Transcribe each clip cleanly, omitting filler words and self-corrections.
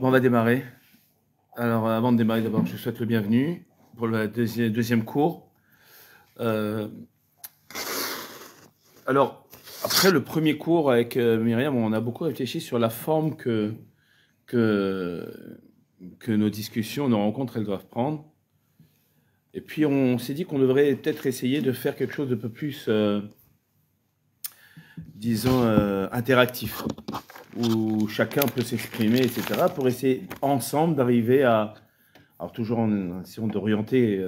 Bon, on va démarrer. Alors, avant de démarrer, d'abord, je vous souhaite le bienvenu pour le deuxième cours. Alors, après le premier cours avec Myriam, on a beaucoup réfléchi sur la forme que nos discussions, nos rencontres, elles doivent prendre. Et puis, on s'est dit qu'on devrait peut-être essayer de faire quelque chose de peu plus, disons, interactif, où chacun peut s'exprimer, etc., pour essayer ensemble d'arriver à... Alors toujours en essayant d'orienter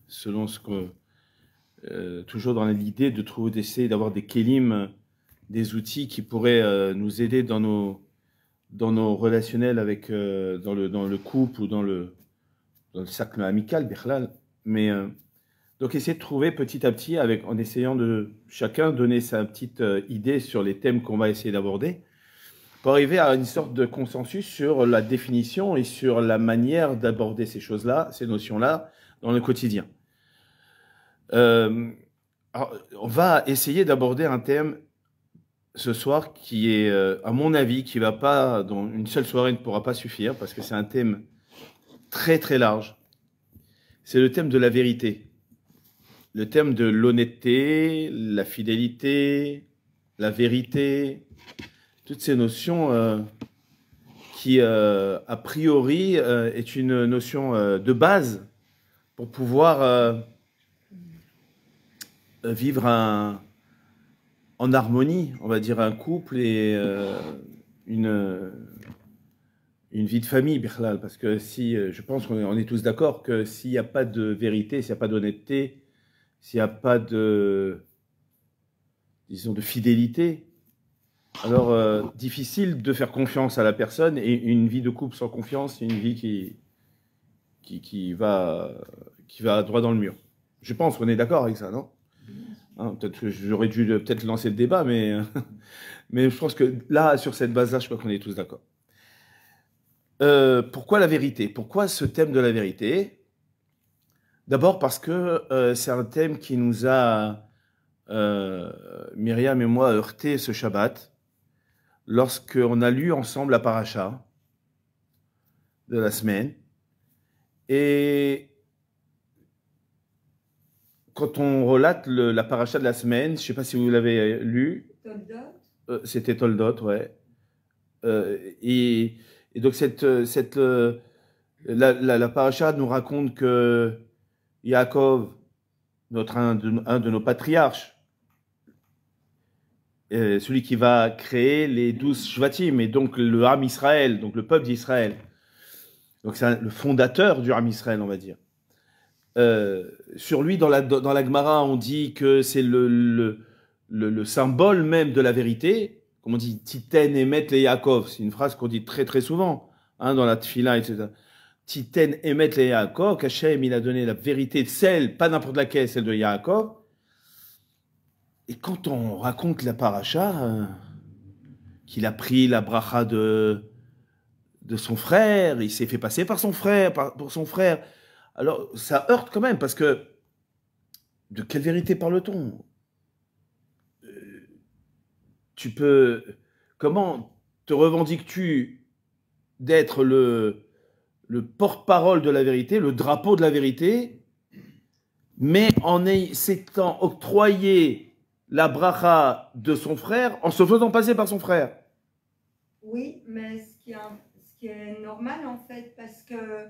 selon ce que... toujours dans l'idée de trouver, d'essayer d'avoir des kélim, des outils qui pourraient nous aider dans nos relationnels avec, dans le couple ou dans le cercle amical, Birlal. Mais donc essayer de trouver petit à petit, en essayant de chacun donner sa petite idée sur les thèmes qu'on va essayer d'aborder, pour arriver à une sorte de consensus sur la définition et sur la manière d'aborder ces choses-là, ces notions-là, dans le quotidien. Alors, on va essayer d'aborder un thème ce soir qui est, à mon avis, qui va pas, dont une seule soirée ne pourra pas suffire, parce que c'est un thème très très large. C'est le thème de la vérité, le thème de l'honnêteté, la fidélité, la vérité, toutes ces notions qui, a priori, est une notion de base pour pouvoir vivre en harmonie, on va dire, un couple et une vie de famille, Birlal. Parce que je pense qu'on est tous d'accord que s'il n'y a pas de vérité, s'il n'y a pas d'honnêteté, s'il n'y a pas disons, de fidélité, alors difficile de faire confiance à la personne, et une vie de couple sans confiance, c'est une vie qui va droit dans le mur. Je pense qu'on est d'accord avec ça, non? Hein, peut-être que j'aurais dû peut-être lancer le débat, mais je pense que là, sur cette base-là, je crois qu'on est tous d'accord. Pourquoi la vérité? Pourquoi ce thème de la vérité? D'abord parce que c'est un thème qui nous a, Myriam et moi, heurté ce Shabbat, lorsqu'on a lu ensemble la paracha de la semaine. Et quand on relate la paracha de la semaine, je ne sais pas si vous l'avez lu. Toldot. C'était Toldot, ouais. Et donc la paracha nous raconte que Yaakov, un de nos patriarches, celui qui va créer les 12 Shvatim, et donc le Ham Israël, donc le peuple d'Israël. Donc c'est le fondateur du Ham Israël, on va dire. Sur lui, dans la Gemara, on dit que c'est le symbole même de la vérité. Comme on dit, Titen emet le Yaakov. C'est une phrase qu'on dit très très souvent, hein, dans la Tfila, etc. Titen emet le Yaakov, qu'Hachem, il a donné la vérité, celle, pas n'importe laquelle, celle de Yaakov. Et quand on raconte la paracha, qu'il a pris la bracha de son frère, il s'est fait passer par son frère, pour son frère. Alors, ça heurte quand même, parce que de quelle vérité parle-t-on? Comment te revendiques-tu d'être le porte-parole de la vérité, le drapeau de la vérité, mais en s'étant octroyé la bracha de son frère en se faisant passer par son frère? Oui, mais ce qui est normal en fait, parce que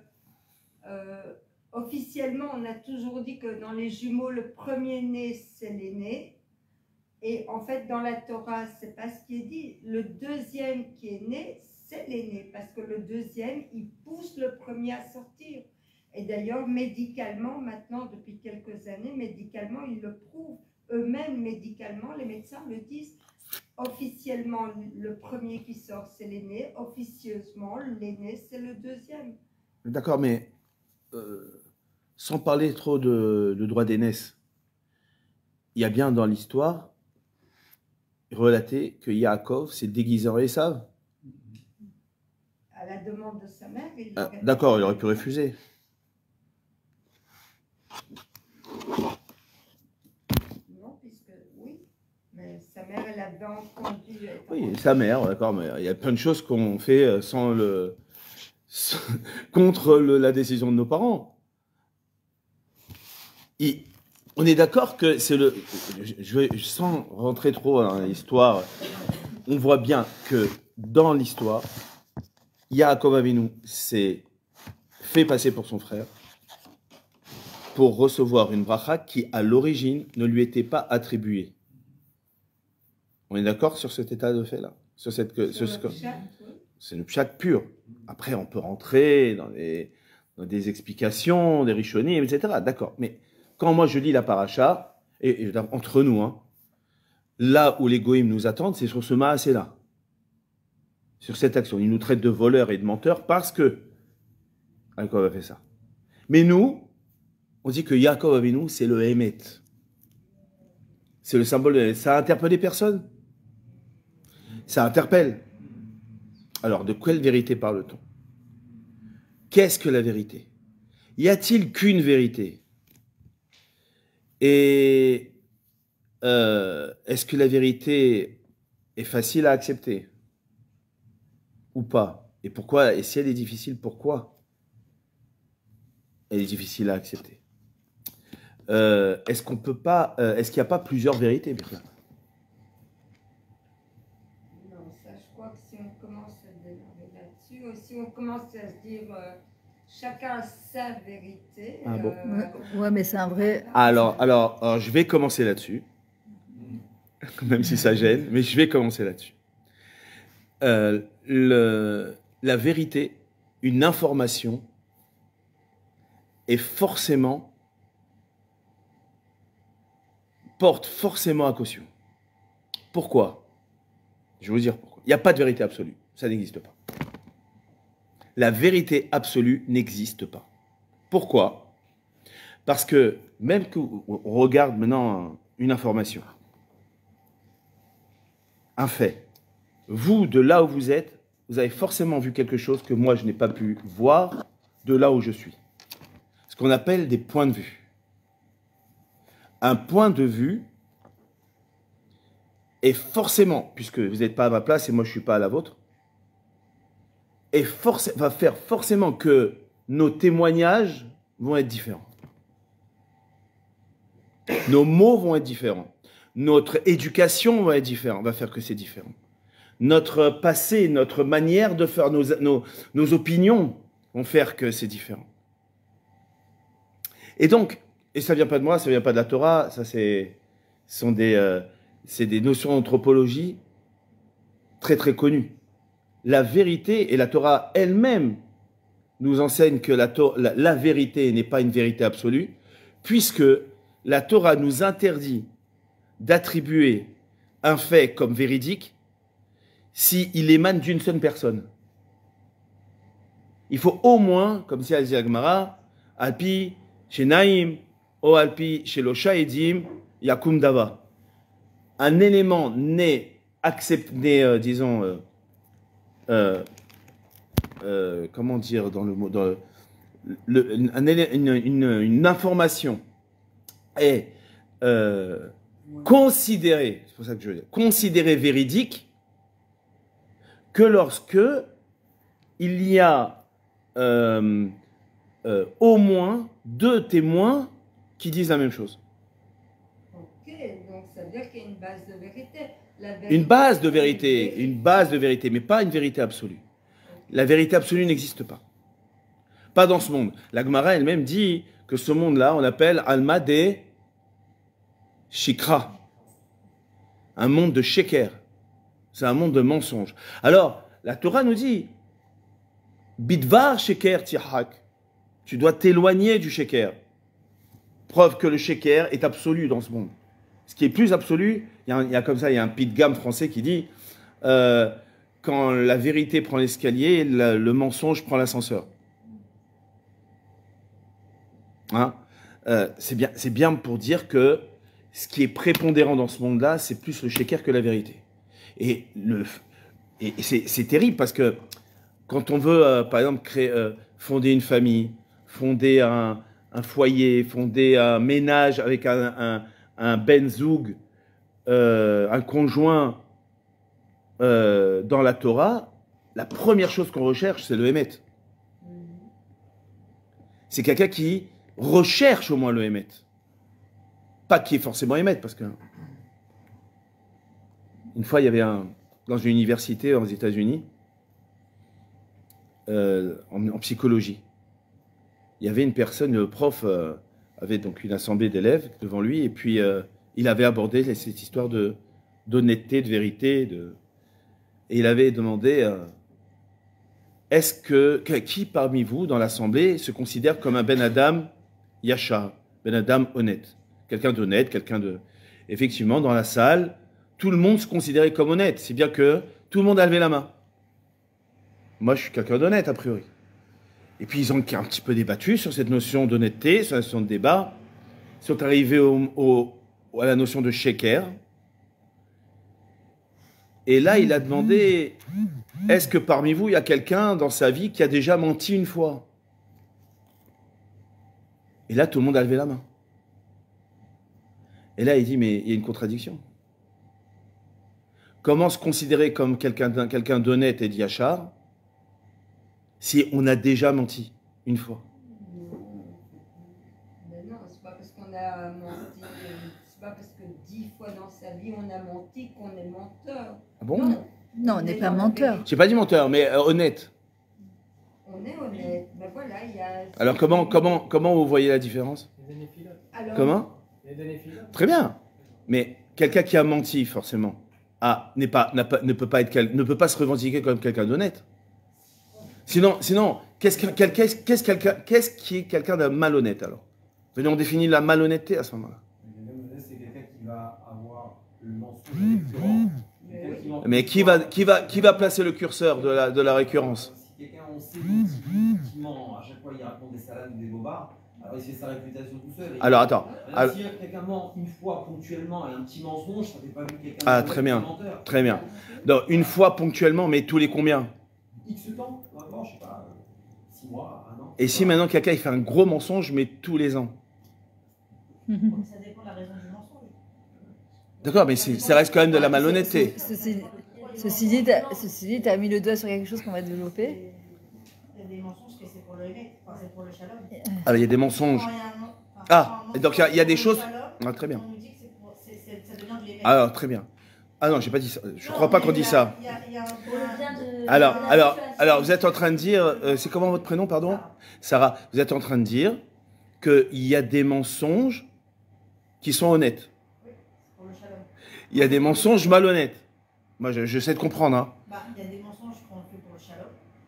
officiellement, on a toujours dit que dans les jumeaux, le premier-né, c'est l'aîné. Et en fait, dans la Torah, c'est pas ce qui est dit. Le deuxième qui est né, c'est l'aîné, parce que le deuxième, il pousse le premier à sortir. Et d'ailleurs, médicalement, maintenant, depuis quelques années, médicalement, ils le prouvent. Eux-mêmes, médicalement, les médecins le disent. Officiellement, le premier qui sort, c'est l'aîné. Officieusement, l'aîné, c'est le deuxième. D'accord, mais sans parler trop de droit d'aînesse, il y a bien dans l'histoire relaté que Yaakov s'est déguisé en Esav. À la demande de sa mère, d'accord, il aurait pu refuser. Non, puisque oui, mais sa mère, elle avait entendu. Oui, sa mère, d'accord, mais il y a plein de choses qu'on fait sans le... contre la décision de nos parents. On est d'accord que c'est le... sans rentrer trop dans l'histoire, on voit bien que dans l'histoire, Yaakov Avinu s'est fait passer pour son frère pour recevoir une bracha qui, à l'origine, ne lui était pas attribuée. On est d'accord sur cet état de fait-là? C'est le pshat pur. Après, on peut rentrer dans des explications, des rishonim, etc. D'accord. Mais quand moi je lis la paracha, et entre nous, hein, là où les goïms nous attendent, c'est sur ce maasé-là. Sur cette action. Ils nous traitent de voleurs et de menteurs parce que Yaakov a fait ça. Mais nous, on dit que Yaakov Avinu, c'est le Hémet. C'est le symbole de Hémet. Ça a interpellé personne? Ça interpelle. Alors, de quelle vérité parle-t-on? Qu'est-ce que la vérité? Y a-t-il qu'une vérité? Et est-ce que la vérité est facile à accepter? Ou pas? Et pourquoi? Et si elle est difficile, pourquoi elle est difficile à accepter? Est-ce qu'on peut pas, est-ce qu'il n'y a pas plusieurs vérités, Birka? Non, ça, je crois que si on commence à démarrer là-dessus, ou si on commence à se dire chacun sa vérité. Ah bon? Ouais, mais c'est un vrai. Alors, je vais commencer là-dessus, même si ça gêne, mais je vais commencer là-dessus. La vérité, une information, est forcément porte forcément à caution. Pourquoi? Je vais vous dire pourquoi. Il n'y a pas de vérité absolue. Ça n'existe pas. La vérité absolue n'existe pas. Pourquoi? Parce que même qu'on regarde maintenant une information, un fait, vous, de là où vous êtes, vous avez forcément vu quelque chose que moi, je n'ai pas pu voir de là où je suis. Ce qu'on appelle des points de vue. Un point de vue est forcément, puisque vous n'êtes pas à ma place et moi je ne suis pas à la vôtre, va faire forcément que nos témoignages vont être différents. Nos mots vont être différents. Notre éducation va être différente, va faire que c'est différent. Notre passé, notre manière de faire nos opinions vont faire que c'est différent. Et donc, et ça ne vient pas de moi, ça ne vient pas de la Torah, ça c'est des notions d'anthropologie très très connues. La vérité, et la Torah elle-même nous enseigne que la vérité n'est pas une vérité absolue, puisque la Torah nous interdit d'attribuer un fait comme véridique s'il émane d'une seule personne. Il faut au moins, comme si elle dit Agmara, Alpi, chez Naïm, O Alpi, chez lo Shaedim, Yakum Dava. Un élément né, disons, comment dire dans le mot, une information est considérée, c'est pour ça que je veux dire, considérée véridique que lorsque il y a au moins 2 témoins qui disent la même chose. Ok, donc ça veut dire qu'il y a une base de vérité. Une base de vérité, mais pas une vérité absolue. La vérité absolue n'existe pas. Pas dans ce monde. La Gemara elle-même dit que ce monde-là, on l'appelle Alma de Shikra. Un monde de sheker. C'est un monde de mensonges. Alors, la Torah nous dit Bidvar sheker tihak. Tu dois t'éloigner du sheker. Preuve que le sheker est absolu dans ce monde. Ce qui est plus absolu, il y a comme ça, il y a un pit de gamme français qui dit quand la vérité prend l'escalier, le mensonge prend l'ascenseur. Hein, c'est bien pour dire que ce qui est prépondérant dans ce monde-là, c'est plus le sheker que la vérité. Et c'est terrible parce que quand on veut, par exemple, fonder une famille, fonder un foyer, fonder un ménage avec un ben-zoug, un conjoint dans la Torah, la première chose qu'on recherche, c'est le Hémet. C'est quelqu'un qui recherche au moins le émet. Pas qui est forcément émet, parce que... Une fois, il y avait dans une université aux États-Unis, en psychologie, il y avait une personne, le prof avait donc une assemblée d'élèves devant lui, et puis il avait abordé cette histoire d'honnêteté, de vérité, et il avait demandé qui parmi vous dans l'assemblée se considère comme un Ben Adam Yachar, Ben Adam honnête, quelqu'un d'honnête, effectivement, dans la salle, tout le monde se considérait comme honnête, c'est bien que tout le monde a levé la main. Moi, je suis quelqu'un d'honnête, a priori. Et puis, ils ont un petit peu débattu sur cette notion d'honnêteté, sur la notion de débat. Ils sont arrivés à la notion de sheker. Et là, il a demandé, est-ce que parmi vous, il y a quelqu'un dans sa vie qui a déjà menti une fois? Et là, tout le monde a levé la main. Et là, il dit, mais il y a une contradiction. Comment se considérer comme quelqu'un d'honnête et d'yachar si on a déjà menti une fois? Mais non, c'est pas parce qu'on a menti, c'est pas parce que 10 fois dans sa vie on a menti qu'on est menteur. Ah bon? Non, on n'est pas menteur. J'ai pas dit menteur, mais honnête. On est honnête. Ben voilà, il y a... Alors comment vous voyez la différence? Alors, Comment? Très bien. Mais quelqu'un qui a menti, forcément, ne peut pas se revendiquer comme quelqu'un d'honnête. Sinon, qu'est-ce qui est quelqu'un de malhonnête alors? Venez, on définit la malhonnêteté à ce moment-là. C'est quelqu'un qui va avoir le mensonge récurrent. Mais qui va placer le curseur de la récurrence? Si quelqu'un, on sait qu'il ment, à chaque fois il raconte des salades ou des bobards, alors il fait sa réputation tout seul. Alors attends. Si quelqu'un ment une fois ponctuellement et un petit mensonge, ça fait pas vu quelqu'un. Ah, très bien. Très bien. Donc, une fois ponctuellement, mais tous les combien? X temps, je sais pas, 6 mois, 1 an. Et si maintenant quelqu'un il fait un gros mensonge, mais tous les ans? Ça dépend de la raison du mensonge. D'accord, mais ça reste quand même de la malhonnêteté. Ceci dit, tu as mis le doigt sur quelque chose qu'on va développer. Il y a des mensonges que c'est pour le honnête, enfin, c'est pour le shalom. Ah, il y a des mensonges. Donc il y a des choses. Ah, très bien. On nous dit que ça devient de l'émet. Alors, très bien. Ah non, j'ai pas dit ça. Je crois pas qu'on dit ça. Il y a un Pour le bien de Alors, vous êtes en train de dire, c'est comment votre prénom, pardon? Sarah, vous êtes en train de dire qu'il y a des mensonges qui sont honnêtes. pour le shalom. Il y a des mensonges malhonnêtes. Moi, j'essaie de comprendre. Hein. Il y a des mensonges qu'on fait pour le shalom.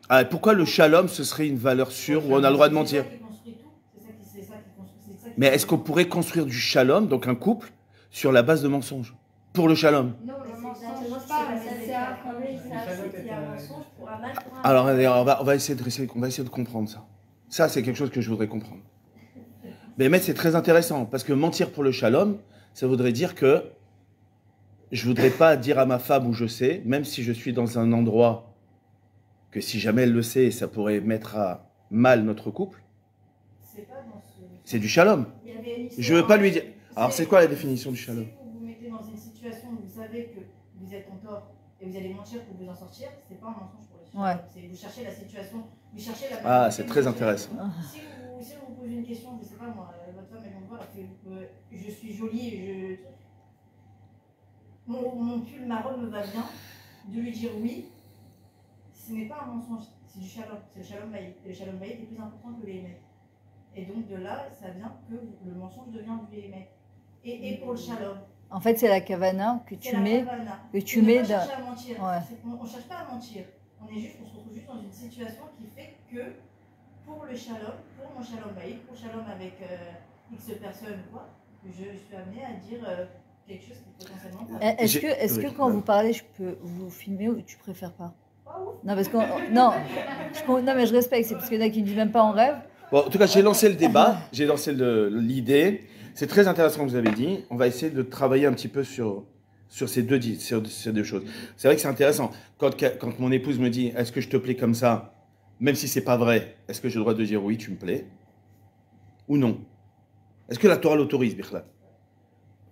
Ah, pourquoi le shalom, ce serait une valeur sûre où on a le droit de mentir? C'est ça qui construit tout. C'est ça qui construit. Mais est-ce qu'on pourrait construire du shalom, donc un couple, sur la base de mensonges? Pour le shalom? non, le C'est mensonge exactement ce qui pas, s'est mais passé avec c'est la première, c'est qu'il y a un mensonge pour un mal pour un Alors, bien. on va essayer de comprendre ça. Ça, c'est quelque chose que je voudrais comprendre. Mais c'est très intéressant, parce que mentir pour le shalom, ça voudrait dire que je voudrais pas dire à ma femme où je sais, même si je suis dans un endroit que si jamais elle le sait, ça pourrait mettre à mal notre couple. C'est pas dans ce. C'est du shalom. Il y avait une histoire- Je veux pas lui dire. Alors, c'est quoi la définition du shalom? Si vous vous mettez dans une situation où vous savez que vous êtes en tort et vous allez mentir pour vous en sortir, c'est pas un mensonge pour le shalom. Ouais. C'est vous cherchez la situation, vous cherchez la. Ah, c'est très intéressant. Si on vous pose une question, je sais pas moi, votre femme elle vient me voir, elle fait je suis jolie et mon pull marron me va bien, de lui dire oui, ce n'est pas un mensonge, c'est du shalom, c'est le shalom bayit. Et le shalom bayit est plus important que l'émet. Et donc de là, ça vient que le mensonge devient du émet. Et pour le shalom, En fait, c'est la kavana que c'est tu la mets. kavana. que tu On ne mets pas dans- chercher à mentir. Ouais. On ne cherche pas à mentir. On se retrouve juste dans une situation qui fait que pour le shalom, pour mon shalom bayit, pour shalom avec X personnes ou quoi, je suis amenée à dire quelque chose qui potentiellement pas. Est-ce que Oui. quand vous parlez, je peux vous filmer ou tu préfères pas? Pas ouf. Non, parce que non, mais je respecte. C'est parce qu'il y en a qui ne disent même pas en rêve. Bon, en tout cas, j'ai lancé le débat, j'ai lancé l'idée. C'est très intéressant ce que vous avez dit. On va essayer de travailler un petit peu sur ces deux choses. C'est vrai que c'est intéressant. Quand mon épouse me dit « Est-ce que je te plais comme ça ?» Même si c'est pas vrai, est-ce que j'ai le droit de dire « Oui, tu me plais ?» ou non? Est-ce que la Torah l'autorise, Birkla?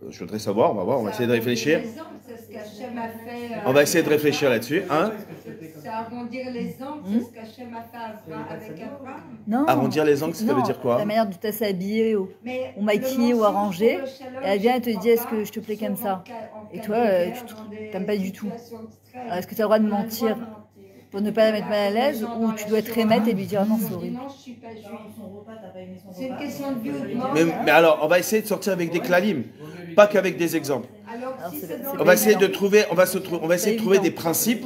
Je voudrais savoir, on va voir, on va essayer de réfléchir. C'est ce qu'Hachem a fait. On va essayer de réfléchir là-dessus. Hein? Est-ce que je te C'est arrondir les angles, c'est ce qu'Hachem a fait avec Abraham. Non. Arrondir les angles, ça veut Non, dire quoi? La manière dont tu s'habillé ou Mais maquillé le ou arrangé, mensonge pour le shalom, et elle vient et te je dit, est-ce crois que je te plais pas, comme ça? sauf en Et cas toi, de guerre, tu dans des t'aimes pas du tout. situations extrêmes. Alors, est-ce que tu as le droit de On a le mentir droit de mentir. pour ne pas la mettre mal à l'aise ou tu dois te remettre et lui dire non, c'est Non, horrible? je suis pas juive. Son repas, t'as pas aimé son repas. C'est une question de vie ou de mort. Mais alors, on va essayer de sortir avec des klalim, pas qu'avec des exemples. Alors, Alors, si c'est- c'est dans c'est On le- va essayer de trouver, on va essayer de trouver des principes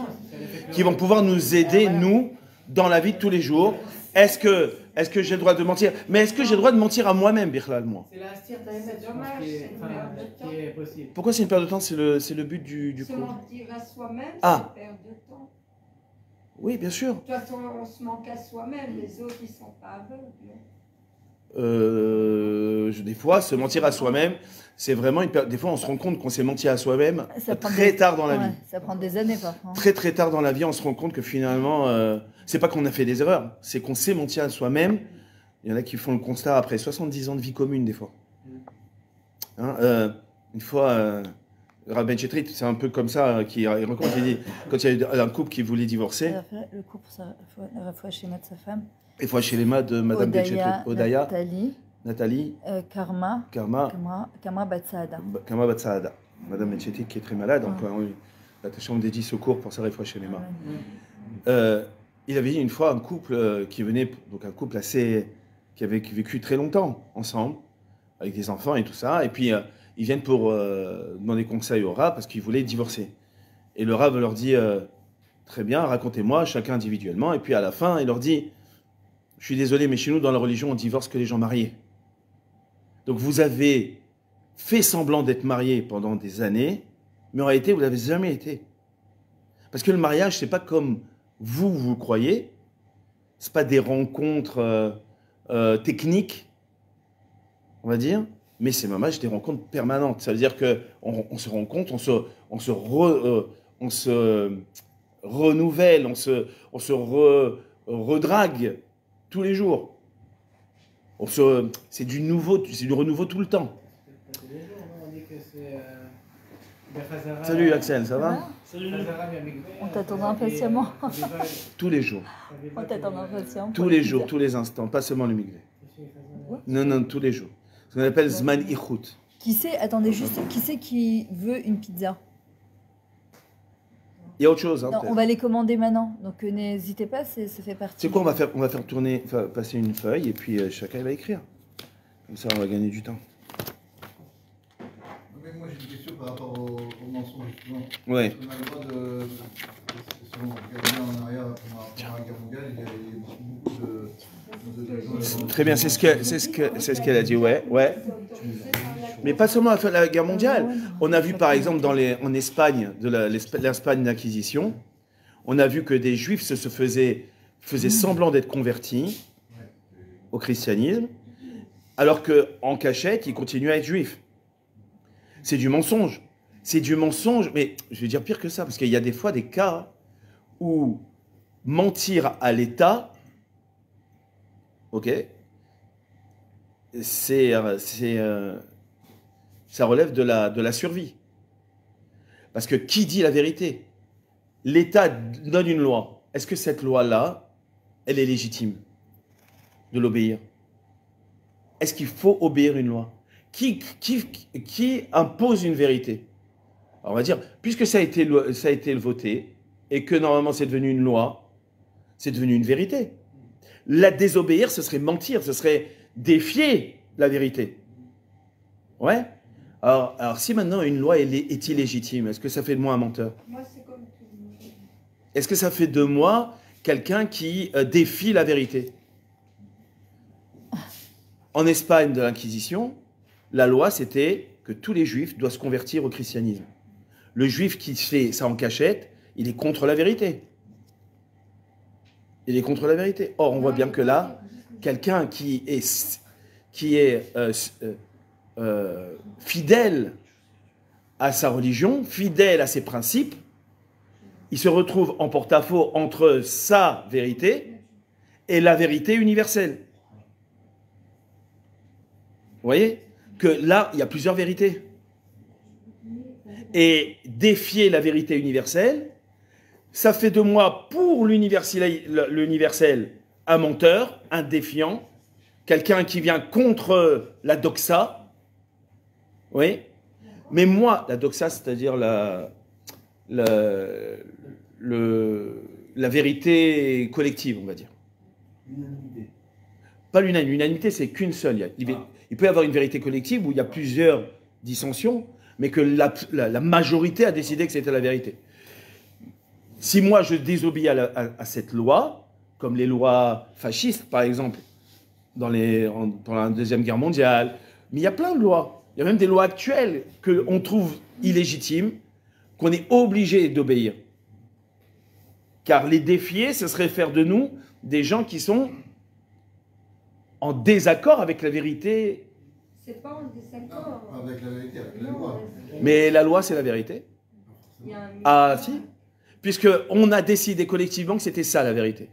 qui vont pouvoir nous aider, nous, dans la vie de tous les jours. Est-ce que j'ai le droit de mentir? Mais est-ce que j'ai le droit de mentir à moi-même, Birlal, moi? C'est la stire taïmet, C'est dommage, c'est une perte de temps. qui est possible. Pourquoi c'est une perte de temps? C'est le but du Se cours. mentir à soi-même, Ah. c'est perdre de temps. Oui, bien sûr. De toute façon, on se manque à soi-même, les autres, ils sont pas aveugles. Des fois, se mentir à soi-même, c'est vraiment une perte. Des fois, on se rend compte qu'on s'est menti à soi-même Ça prend très des- tard dans la Ouais, vie. ça prend des années parfois. Très très tard dans la vie, on se rend compte que finalement, c'est pas qu'on a fait des erreurs, c'est qu'on s'est menti à soi-même. Il y en a qui font le constat après 70 ans de vie commune, des fois. Hein, une fois, Rabbi Chetrit, c'est un peu comme ça, il raconte, il dit, quand il y a eu un couple qui voulait divorcer, Le couple, la fois chez de sa femme, et fois chez les mains de Madame Chetrit, Odaya, Nathalie, Karma, Karma, Batsada. Kama Batsaada, Madame Chetrit qui est très malade, donc la chambre dédie secours pour sa fois chez les mains. Il avait dit une fois un couple qui venait, donc un couple qui avait vécu très longtemps ensemble, avec des enfants et tout ça, et puis ils viennent pour demander conseil au Rav parce qu'ils voulaient divorcer. Et le Rav leur dit très bien, racontez-moi, chacun individuellement, et puis à la fin, il leur dit, je suis désolé, mais chez nous, dans la religion, on divorce que les gens mariés. Donc vous avez fait semblant d'être mariés pendant des années, mais en réalité, vous l'avez jamais été. Parce que le mariage, c'est pas comme vous croyez, c'est pas des rencontres techniques, on va dire, mais c'est même des rencontres permanentes. Ça veut dire que on se rencontre, on se renouvelle, on se redrague tous les jours. C'est du renouveau tout le temps. Tous les jours, on dit que c'est. Bechazara- Salut Axel, ça va? Bechazara, Bamikvé, On t'attend impatiemment. Tous les jours. On t'attend impatiemment. Tous les jours, tous les instants, pas seulement le mikvé. Non, non, tous les jours. Ce qu'on appelle Zman Ichut. Qui c'est, attendez juste, qui c'est qui veut une pizza? Il y a autre chose, hein, Non, peut-être. on va les commander maintenant, donc n'hésitez pas, ça fait partie. C'est quoi, on va faire passer une feuille et puis chacun va écrire. Comme ça, on va gagner du temps. Mais moi j'ai une question par rapport au mensonge justement. Ouais. On a le droit de. Si on regarde en arrière pendant la guerre mondiale, il y a eu beaucoup de gens. Très bien, c'est ce qu'elle a dit, ouais. Mais pas seulement à la guerre mondiale. On a vu par exemple en Espagne, l'Espagne d'Inquisition, on a vu que des juifs se faisaient semblant d'être convertis au christianisme, alors qu'en cachette, ils continuaient à être juifs. C'est du mensonge. C'est du mensonge, mais je vais dire pire que ça, parce qu'il y a des fois des cas où mentir à l'État, ok, ça relève de la survie. Parce que qui dit la vérité? L'État donne une loi. Est-ce que cette loi-là, elle est légitime de l'obéir? Est-ce qu'il faut obéir une loi? Qui impose une vérité? Alors on va dire, puisque ça a été voté, et que normalement c'est devenu une loi, c'est devenu une vérité. La désobéir, ce serait mentir, ce serait défier la vérité. Ouais. Alors si maintenant une loi est illégitime, est-ce que ça fait de moi un menteur? Moi, c'est comme tout le monde. Est-ce que ça fait de moi quelqu'un qui défie la vérité? En Espagne de l'Inquisition, la loi c'était que tous les juifs doivent se convertir au christianisme. Le juif qui fait ça en cachette, il est contre la vérité. Il est contre la vérité. Or, on voit bien que là, quelqu'un qui est fidèle à sa religion, fidèle à ses principes, il se retrouve en porte-à-faux entre sa vérité et la vérité universelle. Vous voyez que là, il y a plusieurs vérités. Et défier la vérité universelle, Ça fait de moi, pour l'universel, un menteur, un défiant, quelqu'un qui vient contre la doxa. Oui. Mais moi, la doxa, c'est-à-dire la vérité collective, on va dire. L'unanimité. Pas l'unanimité. L'unanimité, c'est qu'une seule. Il peut y avoir une vérité collective où il y a plusieurs dissensions, mais que la majorité a décidé que c'était la vérité. Si moi, je désobéis à cette loi, comme les lois fascistes, par exemple, pendant la Deuxième Guerre mondiale, mais il y a plein de lois. Il y a même des lois actuelles qu'on trouve illégitimes, qu'on est obligé d'obéir. Car les défier, ce serait faire de nous des gens qui sont en désaccord avec la vérité. C'est pas en désaccord. Avec la vérité, avec la Non, loi. Mais la loi, c'est la vérité. il y a un Ah si. Puisqu'on a décidé collectivement que c'était ça la vérité.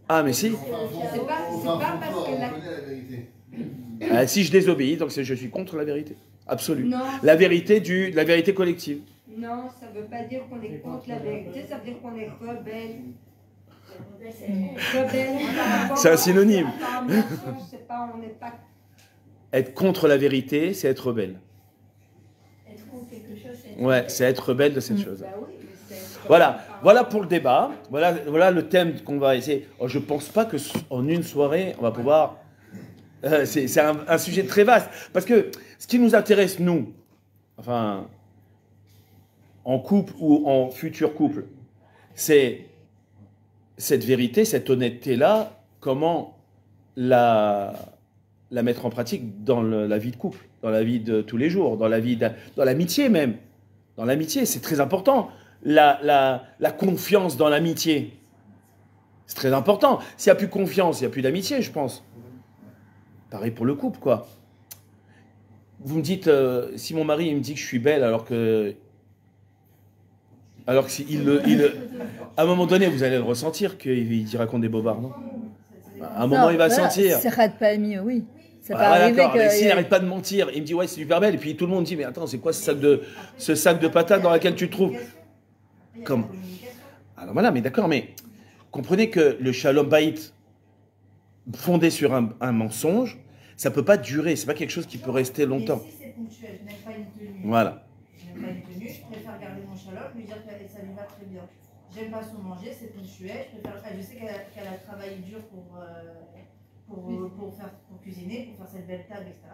Ah mais si. C'est pas parce que on la- connaît la vérité. Si je désobéis, donc je suis contre la vérité. Absolue. Non, La vérité collective. non, ça veut pas dire qu'on est contre la vérité, ça veut dire qu'on est rebelle. C'est un synonyme. Par mensonge, c'est pas, on n'est pas. Être contre la vérité, c'est être rebelle. Être contre quelque chose, c'est Ouais, c'est être rebelle de cette chose. Bah oui, mais c'est- Voilà pour le débat. Voilà le thème qu'on va essayer. Oh, je pense pas que en une soirée, on va pouvoir. C'est un sujet très vaste. Parce que ce qui nous intéresse, nous, enfin, en couple ou en futur couple, c'est cette vérité, cette honnêteté-là, comment la mettre en pratique dans la vie de couple, dans la vie de tous les jours, dans l'amitié même. Dans l'amitié, c'est très important. La confiance dans l'amitié, c'est très important. S'il n'y a plus confiance, il n'y a plus d'amitié, je pense. Pareil pour le couple, quoi. Vous me dites, si mon mari il me dit que je suis belle alors que à un moment donné, vous allez le ressentir qu'il raconte des bobards, non? À un moment, il va sentir. C'est rate pas mis, oui. Ça peut Ah, arriver d'accord, mais que. s'il n'arrête pas de mentir, il me dit ouais c'est super belle, et puis tout le monde dit mais attends c'est quoi ce sac de patates dans lequel tu te trouves? Comment? Alors voilà, mais d'accord, mais comprenez que le shalom bayit fondé sur un mensonge, ça peut pas durer, c'est pas quelque chose qui peut rester longtemps. Et si c'est ponctuel, je n'aime pas une tenue. Voilà. Je n'aime pas une tenue, je préfère garder mon shalom, lui dire que ça lui va très bien. J'aime pas son manger, c'est ponctuel. Je sais qu'elle a travaillé dur pour cuisiner, pour faire cette belle table, etc.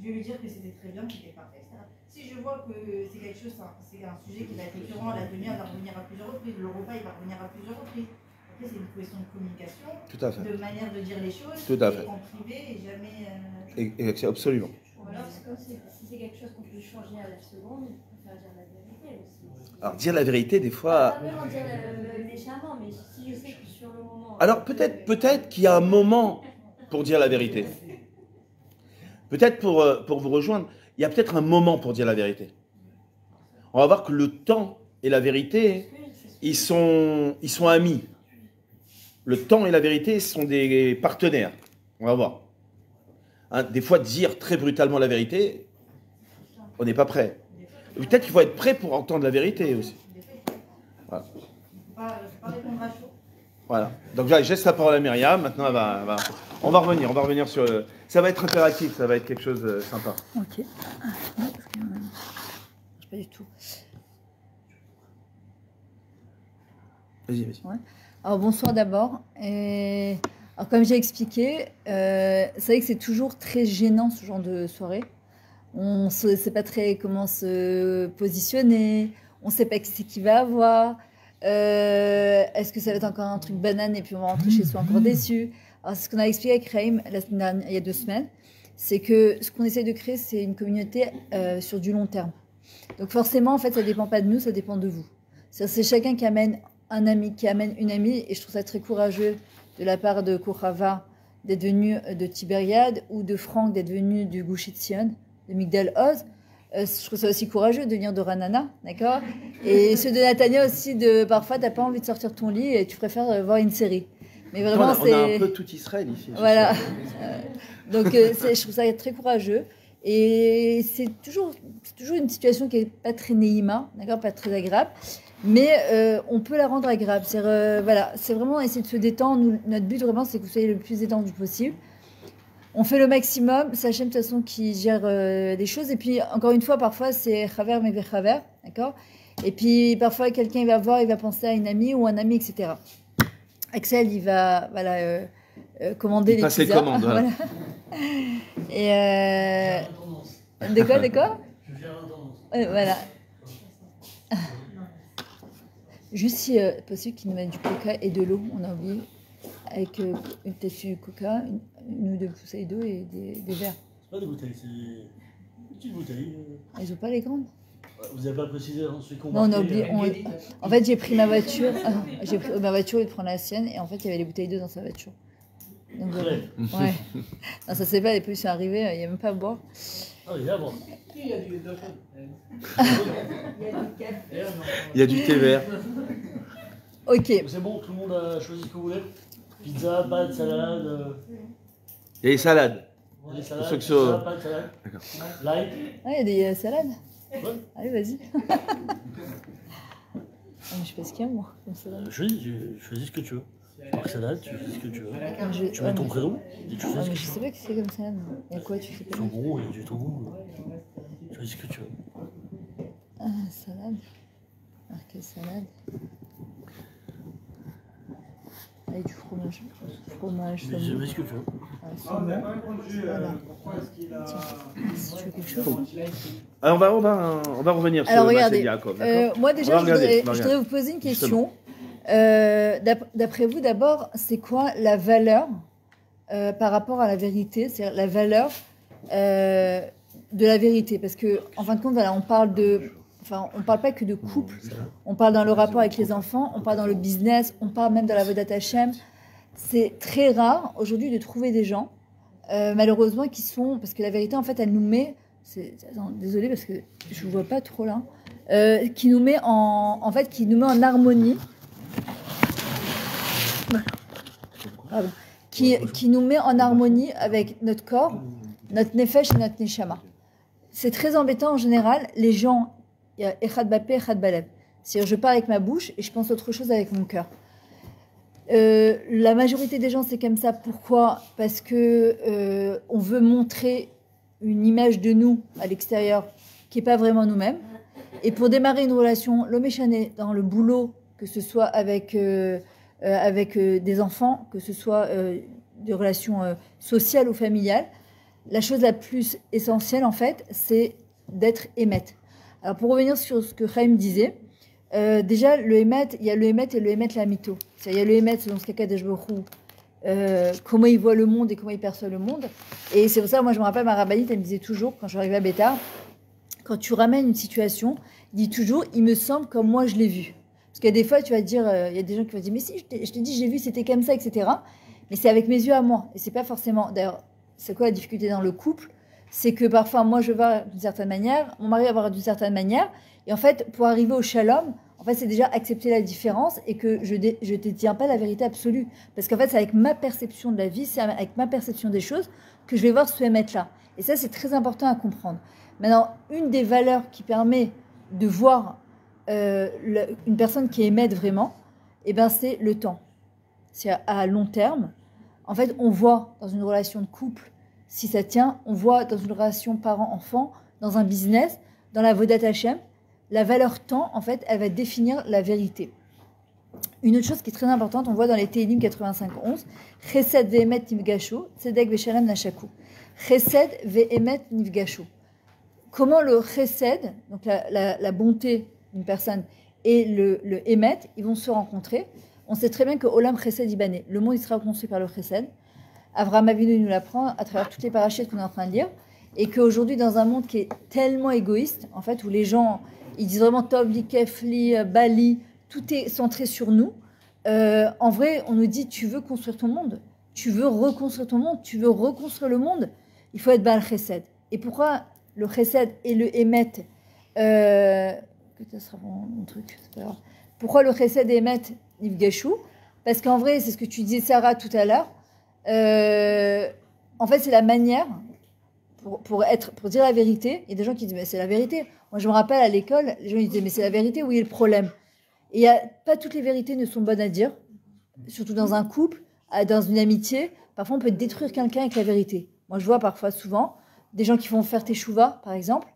Je vais lui dire que c'était très bien, que c'était parfait, etc. Si je vois que c'est quelque chose, c'est un sujet qui va être récurrent, la tenue elle va revenir à plusieurs reprises, le repas il va revenir à plusieurs reprises. Après, c'est une question de communication, Tout à fait. de manière de dire les choses, Tout à fait. en privé et jamais. Absolument. Ou alors, si c'est quelque chose qu'on peut changer à la seconde, il faut faire dire la vérité aussi. Alors dire la vérité des fois. Pas vraiment dire méchamment, mais si je sais que sur le moment. Alors peut-être qu'il y a un moment pour dire la vérité. Peut-être pour vous rejoindre, il y a peut-être un moment pour dire la vérité. On va voir que le temps et la vérité, ils sont amis. Le temps et la vérité sont des partenaires. On va voir. Hein, des fois, dire très brutalement la vérité, on n'est pas prêt. Peut-être qu'il faut être prêt pour entendre la vérité aussi. Voilà. Pas répondre à chaud. Voilà. Donc là, je laisse la parole à Myriam. Maintenant, on va revenir sur. Ça va être interactif, ça va être quelque chose de sympa. Ok. Ah, non, parce que, je sais pas du tout. Vas-y. Ouais. Alors bonsoir d'abord. Alors comme j'ai expliqué, c'est vrai que c'est toujours très gênant ce genre de soirée. On ne sait pas très comment se positionner, on ne sait pas qui va avoir. Est-ce que ça va être encore un truc banane et puis on va rentrer chez soi encore déçu? Alors c'est ce qu'on a expliqué avec Raïm la semaine dernière, il y a 2 semaines. C'est que ce qu'on essaie de créer, c'est une communauté sur du long terme. Donc forcément, en fait, ça ne dépend pas de nous, ça dépend de vous. C'est chacun qui amène un ami, qui amène une amie, et je trouve ça très courageux de la part de Kourava d'être venu de Tibériade ou de Franck d'être venu du Gush Etzion, de Migdal Oz. Je trouve ça aussi courageux de venir de Ranana, d'accord? Et ceux de Natania aussi, parfois, tu n'as pas envie de sortir de ton lit et tu préfères voir une série. Mais vraiment, on a un peu tout Israël ici. Voilà. Donc, je trouve ça très courageux. Et c'est toujours une situation qui n'est pas très néima, d'accord, pas très agréable, mais on peut la rendre agréable. Voilà, c'est vraiment essayer de se détendre. Notre but vraiment, c'est que vous soyez le plus détendu possible. On fait le maximum, c'est Hachem de toute façon qui gère des choses. Et puis, encore une fois, parfois, c'est Chaver mais Chaver, d'accord. Et puis, parfois, quelqu'un il va voir, il va penser à une amie ou un ami, etc. Axel, il va commander les pizzas. Les commandes, voilà. Et de quoi Je gère l'intendance. Voilà. Juste si possible qu'ils nous mettent du coca et de l'eau, on a oublié. Avec peut-être du coca, une ou deux bouteilles d'eau et des verres. C'est pas des bouteilles, c'est des petites bouteilles. Ils ont pas les grandes. Vous n'avez pas précisé dans celui qu'on Non, on a oublié. En fait, j'ai pris ma voiture. J'ai pris ma voiture et de prendre la sienne. Et en fait, il y avait les bouteilles d'eau dans sa voiture. Donc, ouais. Non, ça c'est pas, les pollutions sont arrivées, il n'y a même pas à boire. Ah, il y a à boire. Il y a du Il y a du thé vert. Ok. C'est bon, tout le monde a choisi ce que vous voulez. Pizza, pâtes, salade. Il y a les salades. Des salades, Pour ceux qui pizza, sont- pâtes, salade. D'accord. Light. Ah, il y a des salades. Ouais. Allez, vas-y. Je sais pas ce qu'il y a, moi, comme salade. Choisis ce que tu veux. Par salade, tu choisis ce que tu veux. Tu Ouais, mets ton mais- prénom et tu Ah, choisis ce mais que je tu sais veux. pas que c'est comme salade. Il y a quoi, tu sais pas? Togo, il y a du togo. Tu choisis ce que tu veux. Ah, salade. Marqué salade. Avec du fromage. Fromage, Mais saumon. mets ce que tu veux. Ah, Ah, saumon. vous n'avez pas répondu Voilà. pourquoi est-ce qu'il a. Si tu veux quelque chose. Alors, on va revenir Alors, sur regardez, Maaseh Yaakov, d'accord moi On déjà, va je regarder, voudrais, on va je regarder. voudrais vous poser une Justement. question. D'après vous, d'abord, c'est quoi la valeur par rapport à la vérité? C'est-à-dire la valeur de la vérité. Parce que, en fin de compte, voilà, on parle pas que de couple. On parle dans le rapport avec les enfants, on parle dans le business, on parle même dans la Vodat Hashem. C'est très rare aujourd'hui de trouver des gens, malheureusement, qui sont... Parce que la vérité, en fait, elle nous met... Attends, désolée, parce que je ne vois pas trop là. Qui nous met en fait, qui nous met en harmonie. Pardon. Qui nous met en harmonie avec notre corps, notre nefesh et notre neshama. C'est très embêtant en général. Les gens, il y a echad bapé, echad balev. C'est-à-dire, je parle avec ma bouche et je pense autre chose avec mon cœur. La majorité des gens, c'est comme ça. Pourquoi? Parce que on veut montrer une image de nous à l'extérieur qui n'est pas vraiment nous-mêmes. Et pour démarrer une relation, l'homme échané dans le boulot, que ce soit avec des enfants, que ce soit des relations sociales ou familiales, la chose la plus essentielle, en fait, c'est d'être émet. Alors, pour revenir sur ce que Chaim disait, déjà, le émet, il y a le émet et le émet la mytho. Il y a le émet selon ce qu'Akadosh Baruch Hu, comment il voit le monde et comment il perçoit le monde. Et c'est pour ça, moi, je me rappelle, ma rabbinite, elle me disait toujours, quand je arrivais à Bétar, quand tu ramènes une situation, dis toujours, il me semble comme moi je l'ai vu. Parce qu'il y a des fois, tu vas dire, il y a des gens qui vont dire, mais si, je te dis, j'ai vu, c'était comme ça, etc. Mais c'est avec mes yeux à moi. Et c'est pas forcément. D'ailleurs, c'est quoi la difficulté dans le couple? C'est que parfois, moi, je vais voir d'une certaine manière, mon mari va voir d'une certaine manière. Et en fait, pour arriver au shalom, en fait, c'est déjà accepter la différence et que je ne détiens pas la vérité absolue. Parce qu'en fait, c'est avec ma perception de la vie, c'est avec ma perception des choses que je vais voir ce émettre-là. Et ça, c'est très important à comprendre. Maintenant, une des valeurs qui permet de voir une personne qui émette vraiment, eh ben, c'est le temps. C'est à long terme. En fait, on voit dans une relation de couple, si ça tient, on voit dans une relation parent-enfant, dans un business, dans la Vodat Hashem, la valeur temps, en fait, elle va définir la vérité. Une autre chose qui est très importante, on voit dans les Tehillim 85-11, Chesed ve'emet nifgashu, tzedek ve'shalom nashaku. Chesed ve'emet nifgashu. Comment le chesed, donc la bonté d'une personne, et le émet, ils vont se rencontrer. On sait très bien que Olam Chesed Ibané, le monde il sera construit par le chesed. Avraham Avinu nous l'apprend à travers toutes les parachites qu'on est en train de lire. Et qu'aujourd'hui, dans un monde qui est tellement égoïste, en fait, où les gens, ils disent vraiment Tov, Li, Kef, Li, Bali, tout est centré sur nous. En vrai, on nous dit, tu veux construire ton monde, tu veux reconstruire ton monde, tu veux reconstruire le monde, il faut être Baal Chesed. Et pourquoi le Chesed et le Emet, ça sera mon truc, c'est pas grave. Pourquoi le Chesed et Emet Nifgashu? Parce qu'en vrai, c'est ce que tu disais, Sarah, tout à l'heure. En fait, c'est la manière pour dire la vérité, il y a des gens qui disent, mais c'est la vérité. Moi, je me rappelle à l'école, les gens ils disaient, mais c'est la vérité, où est le problème? Et pas toutes les vérités ne sont bonnes à dire, surtout dans un couple, dans une amitié. Parfois, on peut détruire quelqu'un avec la vérité. Moi, je vois parfois, souvent, des gens qui vont faire teshuva, par exemple,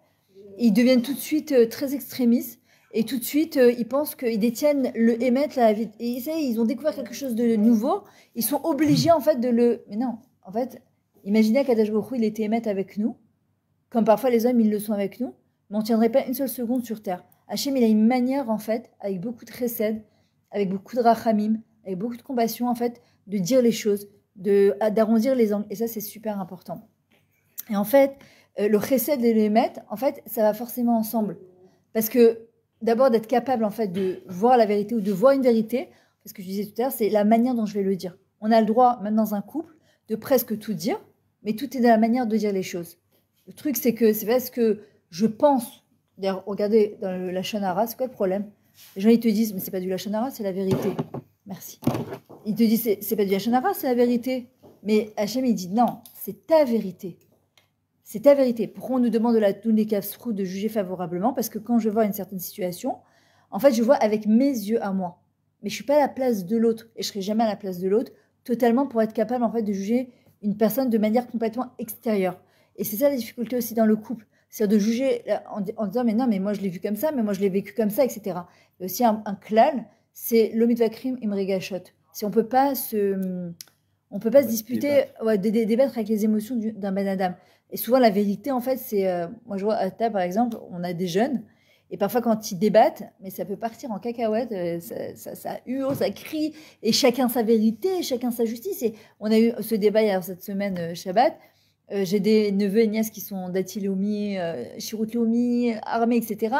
et ils deviennent tout de suite très extrémistes, et tout de suite, ils pensent qu'ils détiennent le émet, la vie. Et ça, ils ont découvert quelque chose de nouveau, ils sont obligés, en fait, de le... Mais non, en fait, imaginez qu'Adash Baruch Hu, il était émet avec nous, comme parfois les hommes, ils le sont avec nous, mais on ne tiendrait pas une seule seconde sur terre. Hachem, il a une manière, en fait, avec beaucoup de chesed, avec beaucoup de rachamim, avec beaucoup de compassion, en fait, de dire les choses, d'arrondir les angles. Et ça, c'est super important. Et en fait, le chesed et l'émet, en fait, ça va forcément ensemble. Parce que, d'abord, d'être capable, en fait, de voir la vérité ou de voir une vérité, parce que je disais tout à l'heure, c'est la manière dont je vais le dire. On a le droit, même dans un couple, de presque tout dire, mais tout est dans la manière de dire les choses. Le truc, c'est que c'est parce que je pense. D'ailleurs, regardez dans le Lachon Hara, c'est quoi le problème? Les gens, ils te disent, mais c'est pas du Lachon Hara, c'est la vérité. Merci. Ils te disent, c'est pas du Lachon Hara, c'est la vérité. Mais Hachem, il dit, non, c'est ta vérité. C'est ta vérité. Pourquoi on nous demande de la Tounekafsrou de juger favorablement? Parce que quand je vois une certaine situation, en fait, je vois avec mes yeux à moi. Mais je suis pas à la place de l'autre. Et je serai jamais à la place de l'autre, totalement pour être capable, en fait, de juger une personne de manière complètement extérieure. Et c'est ça la difficulté aussi dans le couple. C'est-à-dire de juger en disant, mais non, mais moi je l'ai vu comme ça, mais moi je l'ai vécu comme ça, etc. Il y a aussi un klal, c'est l'omitvakrim imregashot. Si on peut pas se disputer, débattre avec les émotions d'un ben adam. Et souvent la vérité, en fait, c'est, moi je vois à table par exemple, on a des jeunes, et parfois quand ils débattent, mais ça peut partir en cacahuète, ça hurle, ça crie, et chacun sa vérité, chacun sa justice. Et on a eu ce débat hier cette semaine, Shabbat. J'ai des neveux et nièces qui sont Dati Leomi, Shirut Leomi, Armée, etc.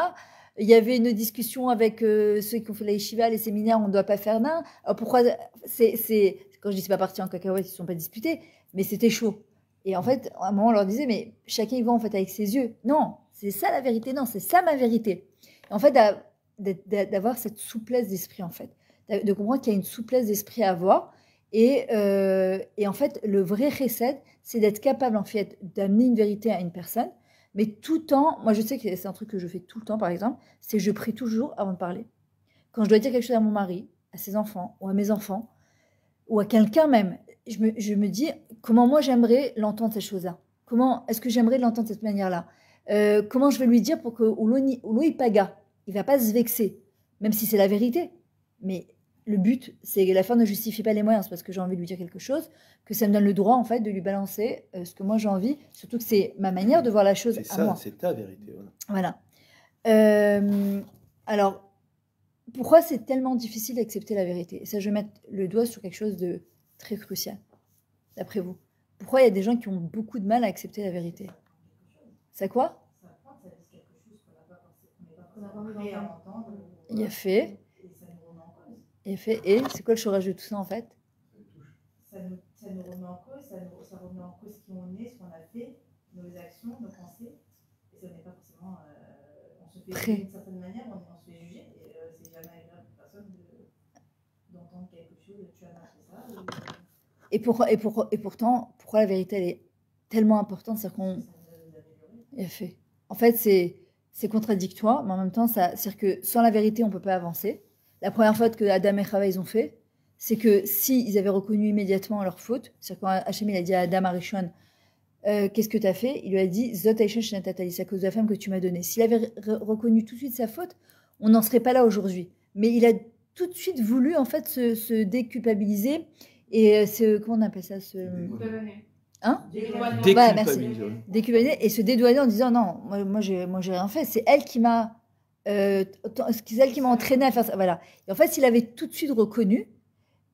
Il y avait une discussion avec ceux qui ont fait la yeshiva, les séminaires, on ne doit pas faire nain. Alors pourquoi quand je dis c'est pas parti en cacahuète, ils ne sont pas disputés, mais c'était chaud. Et en fait, à un moment, on leur disait, mais chacun y va en fait avec ses yeux. Non, c'est ça la vérité, non, c'est ça ma vérité. Et en fait, d'avoir cette souplesse d'esprit, en fait, de comprendre qu'il y a une souplesse d'esprit à avoir. Et en fait, le vrai chesed, c'est d'être capable en fait d'amener une vérité à une personne, mais tout en, moi je sais que c'est un truc que je fais tout le temps par exemple, c'est je prie toujours avant de parler. Quand je dois dire quelque chose à mon mari, à ses enfants, ou à mes enfants, ou à quelqu'un même, je me dis comment moi j'aimerais l'entendre cette chose-là. Comment est-ce que j'aimerais l'entendre de cette manière-là? Comment je vais lui dire pour que Oulo Ipaga, il va pas se vexer, même si c'est la vérité. Mais le but, c'est que la fin ne justifie pas les moyens. C'est parce que j'ai envie de lui dire quelque chose que ça me donne le droit, en fait, de lui balancer ce que moi j'ai envie. Surtout que c'est ma manière de voir la chose à moi. C'est ta vérité. Voilà. Alors, pourquoi c'est tellement difficile d'accepter la vérité? Et ça, je vais mettre le doigt sur quelque chose de très crucial, d'après vous. Pourquoi il y a des gens qui ont beaucoup de mal à accepter la vérité? C'est quoi? Il y a fait. Et c'est quoi le chorage de tout ça en fait? Ça nous remet en cause, ça remet en cause qui on est, ce qu'on a fait, nos actions, nos pensées. Et ça n'est pas forcément. On se fait juger d'une certaine manière, on se fait juger. Et c'est jamais agréable pour personne d'entendre quelque chose, tu as mal fait ça. Et pourtant, pourquoi la vérité elle est tellement importante? C'est qu'on. Il a fait. En fait, c'est contradictoire, mais en même temps, c'est-à-dire que sans la vérité, on ne peut pas avancer. La première faute que Adam et Chava ils ont fait, c'est que s'ils avaient reconnu immédiatement leur faute, c'est-à-dire quand Hachem il a dit à Adam Arishon, qu'est-ce que tu as fait? Il lui a dit Zot Aisha Shenatali, c'est à cause de la femme que tu m'as donnée. S'il avait reconnu tout de suite sa faute, on n'en serait pas là aujourd'hui. Mais il a tout de suite voulu en fait se déculpabiliser et comment on appelle ça? Hein? Déculpabiliser. Ouais, merci. Déculpabiliser et se dédouaner en disant non, moi j'ai rien fait, c'est elle qui m'a celle qui m'a entraîné à faire ça. Voilà. Et en fait, s'il avait tout de suite reconnu,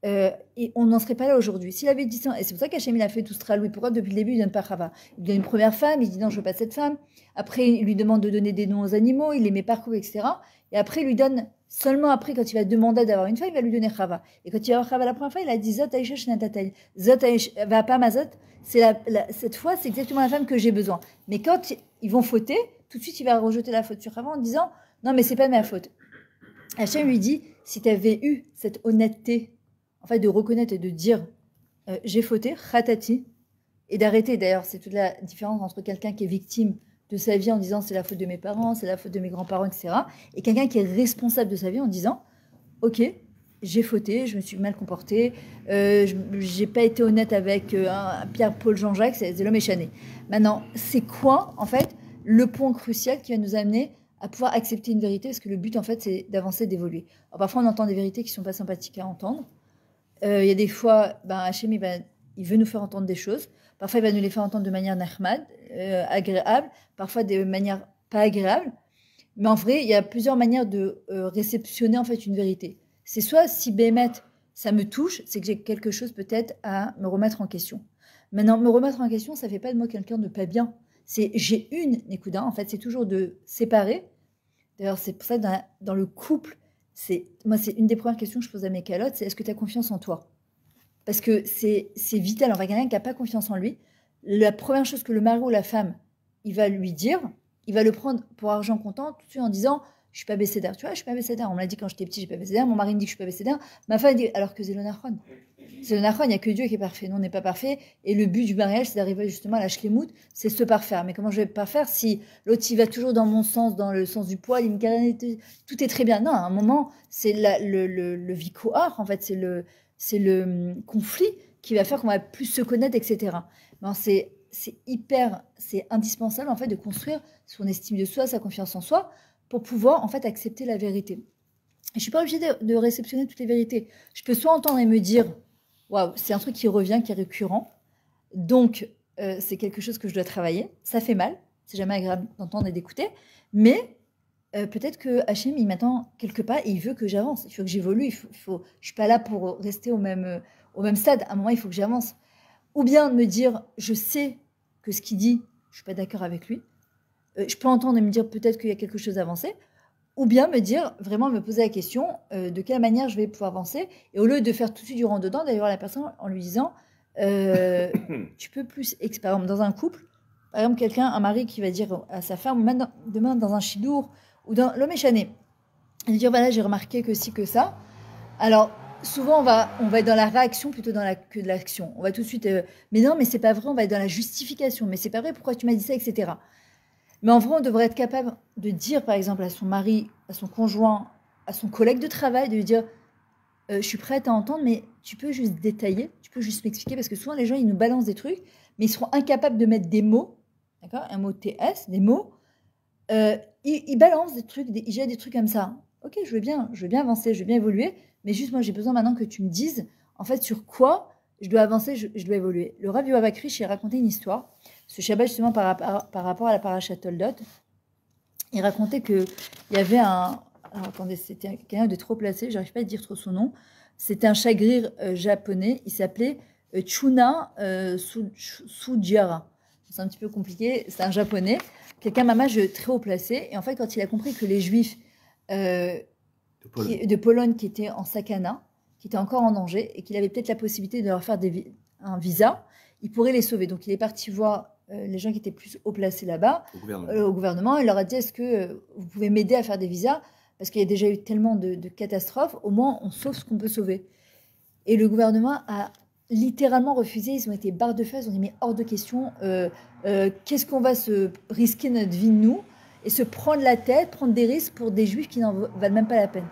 et on n'en serait pas là aujourd'hui. S'il avait dit ça, et c'est pour ça qu'Hachem il a fait tout ce travail. Pourquoi depuis le début il ne donne pas Chava? Il donne une première femme, il dit non, je veux pas cette femme. Après, il lui demande de donner des noms aux animaux, il les met parcours, etc. Et après, il lui donne seulement après, quand il va demander d'avoir une femme, il va lui donner Chava. Et quand il va avoir Chava la première fois, il a dit Zot Aisha Shenatatel. Zot Aisha va pas Mazot. Cette fois, c'est exactement la femme que j'ai besoin. Mais quand ils vont fauter, tout de suite, il va rejeter la faute sur Chava en disant non, mais c'est pas ma faute. Hachem lui dit si tu avais eu cette honnêteté, en fait, de reconnaître et de dire j'ai fauté, khatati, Et d'arrêter, d'ailleurs, c'est toute la différence entre quelqu'un qui est victime de sa vie en disant c'est la faute de mes parents, c'est la faute de mes grands-parents, etc. Et quelqu'un qui est responsable de sa vie en disant ok, j'ai fauté, je me suis mal comporté, j'ai pas été honnête avec Pierre-Paul Jean-Jacques, c'est l'homme échané. Maintenant, c'est quoi, en fait, le point crucial qui va nous amener à pouvoir accepter une vérité? Parce que le but, en fait, c'est d'avancer, d'évoluer. Alors, parfois, on entend des vérités qui sont pas sympathiques à entendre. Il y a des fois, Hachem, il veut nous faire entendre des choses. Parfois, il va nous les faire entendre de manière nahmad, agréable, parfois de manière pas agréable. Mais en vrai, il y a plusieurs manières de réceptionner en fait une vérité. C'est soit si Béhémet, ça me touche, c'est que j'ai quelque chose peut-être à me remettre en question. Maintenant, me remettre en question, ça ne fait pas de moi quelqu'un de pas bien. C'est j'ai une Nekuda, en fait, c'est toujours de séparer. D'ailleurs, c'est pour ça que dans le couple, moi, c'est une des premières questions que je pose à mes calottes, c'est est-ce que tu as confiance en toi? Parce que c'est vital. En fait, quelqu'un qui n'a pas confiance en lui, la première chose que le mari ou la femme, il va lui dire, il va le prendre pour argent comptant tout de suite en disant je suis pas bécédaire. Tu vois, je suis pas bécédaire. On me l'a dit quand j'étais petit, je suis pas bécédaire. Mon mari me dit que je suis pas bécédaire. Ma femme dit alors que c'est l'onachron. C'est l'onachron, il n'y a que Dieu qui est parfait. Nous, on n'est pas parfait. Et le but du mariage, c'est d'arriver justement à la shlemout, c'est se parfaire. Mais comment je vais parfaire si l'autre, il va toujours dans mon sens, dans le sens du poil, il me caresse, tout est très bien. Non, à un moment, c'est le vikoar, en fait, c'est le conflit qui va faire qu'on va plus se connaître, etc. Ben, c'est indispensable en fait de construire son estime de soi, sa confiance en soi, pour pouvoir en fait accepter la vérité. Et je suis pas obligée de réceptionner toutes les vérités. Je peux soit entendre et me dire, waouh, c'est un truc qui revient, qui est récurrent, donc c'est quelque chose que je dois travailler. Ça fait mal, c'est jamais agréable d'entendre et d'écouter, mais peut-être que Hachem il m'attend quelque part et il veut que j'avance, il faut que j'évolue. Je suis pas là pour rester au même stade. À un moment, il faut que j'avance. Ou bien de me dire, je sais que ce qu'il dit, je suis pas d'accord avec lui. Je peux entendre et me dire peut-être qu'il y a quelque chose à avancer. Ou bien me dire, vraiment me poser la question de quelle manière je vais pouvoir avancer. Et au lieu de faire tout de suite du rentre-dedans, d'ailleurs la personne en lui disant, tu peux plus, par exemple dans un couple, par exemple un mari qui va dire à sa femme, demain dans un chidour, ou dans l'homme échané, il va dire, voilà, j'ai remarqué que ci, que ça. Alors, souvent, on va être dans la réaction plutôt que de l'action. On va tout de suite, mais non, mais c'est pas vrai, on va être dans la justification. Mais c'est pas vrai, pourquoi tu m'as dit ça, etc. Mais en vrai, on devrait être capable de dire, par exemple, à son mari, à son conjoint, à son collègue de travail, de lui dire, je suis prête à entendre, mais tu peux juste détailler, tu peux juste m'expliquer, parce que souvent, les gens, ils nous balancent des trucs, mais ils seront incapables de mettre des mots, d'accord, un mot TS, des mots, ils balancent des trucs, ils jettent des trucs comme ça. Ok, je veux bien avancer, je veux bien évoluer, mais juste moi j'ai besoin maintenant que tu me dises en fait sur quoi je dois avancer, je dois évoluer. Le Rav Yoav Akrish a raconté une histoire, ce Shabbat justement par rapport à la paracha Toldot. Il racontait qu'il y avait alors attendez, c'était quelqu'un de trop placé, j'arrive pas à dire trop son nom, c'était un chagrir japonais, il s'appelait Chuna Sujara. C'est un petit peu compliqué, c'est un japonais, quelqu'un mamage très haut placé, et en fait quand il a compris que les juifs de Pologne qui étaient en sakana, qui étaient encore en danger, et qu'il avait peut-être la possibilité de leur faire un visa, il pourrait les sauver. Donc il est parti voir les gens qui étaient plus haut placés là-bas, au gouvernement, et il leur a dit, est-ce que vous pouvez m'aider à faire des visas? Parce qu'il y a déjà eu tellement de catastrophes, au moins on sauve ce qu'on peut sauver. Et le gouvernement a littéralement refusé, ils ont été barre de fer, ils ont dit mais hors de question, qu'est-ce qu'on va se risquer notre vie nous et se prendre la tête, prendre des risques pour des juifs qui n'en valent même pas la peine.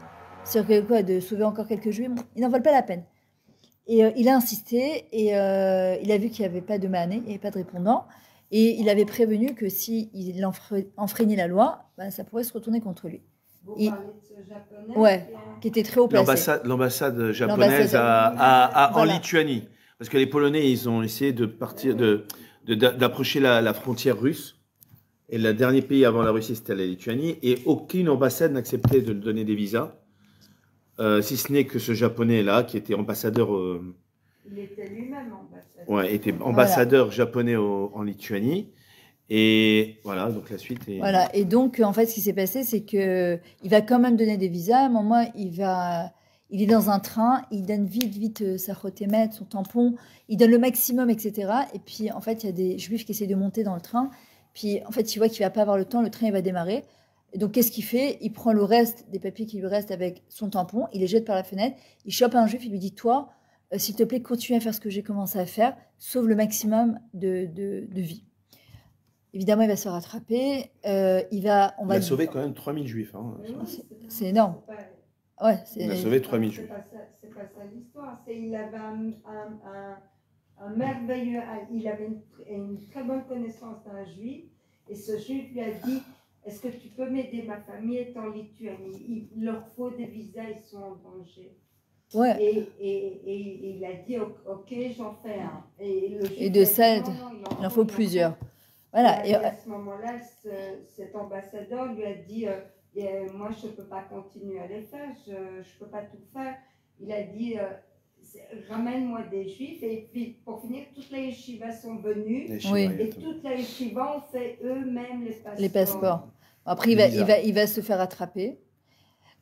C'est-à-dire que quoi, de sauver encore quelques juifs, ils n'en valent pas la peine. Et il a insisté, et il a vu qu'il n'y avait pas de mané, il n'y avait pas de répondant, et il avait prévenu que s'il enfreignait la loi, ben, ça pourrait se retourner contre lui. Vous parlez de ce japonais ouais, qui était très haut placé. L'ambassade japonaise en Lituanie. Parce que les Polonais, ils ont essayé de partir, d'approcher la frontière russe. Et le dernier pays avant la Russie, c'était la Lituanie. Et aucune ambassade n'acceptait de donner des visas. Si ce n'est que ce japonais-là, qui était ambassadeur. Il était lui-même ambassadeur. Ouais, était ambassadeur japonais en Lituanie. Et voilà, donc la suite est... Voilà, et donc en fait ce qui s'est passé, c'est qu'il va quand même donner des visas. À un moment, il est dans un train, il donne vite sa rotémètre, son tampon, il donne le maximum, etc. Et puis en fait, il y a des juifs qui essaient de monter dans le train. Puis en fait, il voit qu'il ne va pas avoir le temps, le train il va démarrer. Et donc qu'est-ce qu'il fait? Il prend le reste des papiers qui lui restent avec son tampon, il les jette par la fenêtre, il chope un juif, il lui dit, toi, s'il te plaît, continue à faire ce que j'ai commencé à faire, sauve le maximum de vie. Évidemment, il va se rattraper. Il a sauvé quand même 3000 juifs. Hein. C'est énorme. Ouais, il a sauvé 3000 juifs. C'est pas ça l'histoire. Il avait un merveilleux, il avait une très bonne connaissance d'un juif, et ce juif lui a dit: est-ce que tu peux m'aider, ma famille est en Lituanie, il leur faut des visas, ils sont en danger. Ouais. Et il a dit: ok, j'en fais un. Et de ça, il en faut plusieurs. Voilà. Et à ce moment-là, cet ambassadeur lui a dit: moi, je ne peux pas continuer à les faire, je ne peux pas tout faire. Il a dit: ramène-moi des juifs. Et puis, pour finir, toutes les yeshivas sont venues. Et toutes les yeshivas ont fait eux-mêmes les passeports. Après, il va se faire attraper.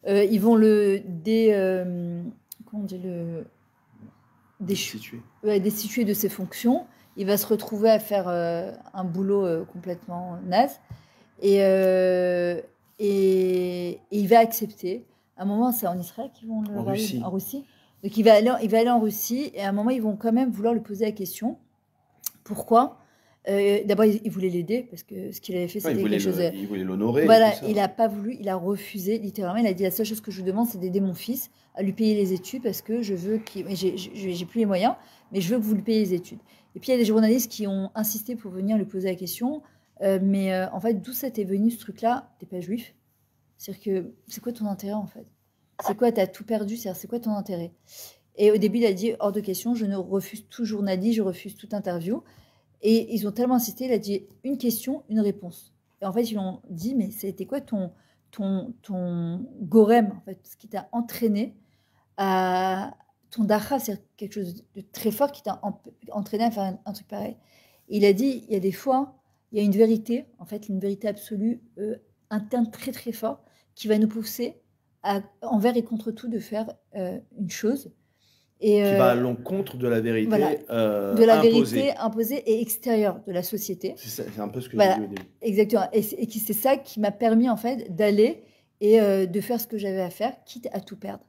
Ils vont le destituer de ses fonctions. Il va se retrouver à faire un boulot complètement naze. Et il va accepter. À un moment, c'est en Israël qu'ils vont le Russie. En Russie. Donc il va aller en Russie, et à un moment, ils vont quand même vouloir lui poser la question. Pourquoi D'abord, il voulait l'aider, parce que ce qu'il avait fait, c'était quelque chose... Il voulait l'honorer. Voilà, il n'a pas voulu, il a refusé, littéralement. Il a dit: la seule chose que je vous demande, c'est d'aider mon fils à lui payer les études, parce que je veux qu'il... J'ai plus les moyens, mais je veux que vous lui payiez les études. Et puis, il y a des journalistes qui ont insisté pour venir lui poser la question. Mais en fait, d'où ça t'est venu, ce truc-là? T'es pas juif. C'est-à-dire que, c'est quoi ton intérêt, en fait? C'est quoi? T'as tout perdu, c'est quoi ton intérêt? Et au début, il a dit: hors de question, je ne refuse tout journaliste, je refuse toute interview. Et ils ont tellement insisté, il a dit: une question, une réponse. Et en fait, ils lui ont dit: mais c'était quoi ton gorem, en fait, ce qui t'a entraîné à ton dacha, c'est quelque chose de très fort qui t'a entraîné à faire un truc pareil. Et il a dit: il y a des fois, il y a une vérité, en fait, une vérité absolue, interne très très fort, qui va nous pousser envers et contre tout de faire une chose. Et, qui va à l'encontre de la vérité, voilà, de la vérité imposée et extérieure de la société. C'est un peu ce que voilà, j'ai dit au début. Exactement. Et c'est ça qui m'a permis, en fait, d'aller et de faire ce que j'avais à faire, quitte à tout perdre.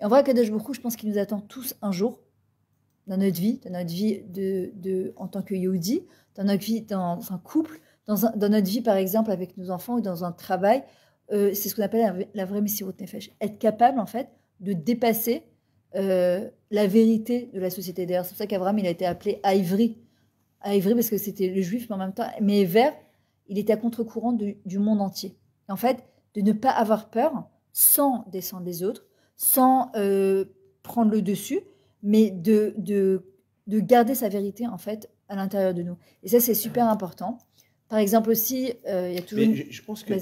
Et en vrai, Kadosh Baruch Hu, je pense qu'il nous attend tous un jour dans notre vie en tant que Yehudi, dans notre vie dans un couple, dans notre vie, par exemple, avec nos enfants ou dans un travail. C'est ce qu'on appelle la vraie Messirut Nefesh. Être capable, en fait, de dépasser la vérité de la société. D'ailleurs, c'est pour ça qu'Abraham, il a été appelé Aïvri. Aïvri parce que c'était le juif, mais en même temps, mais vert, il était à contre-courant du monde entier. Et en fait, de ne pas avoir peur sans descendre les autres, sans prendre le dessus, mais de garder sa vérité, en fait, à l'intérieur de nous. Et ça, c'est super important. Par exemple aussi, il y a toujours... Mais je pense qu'il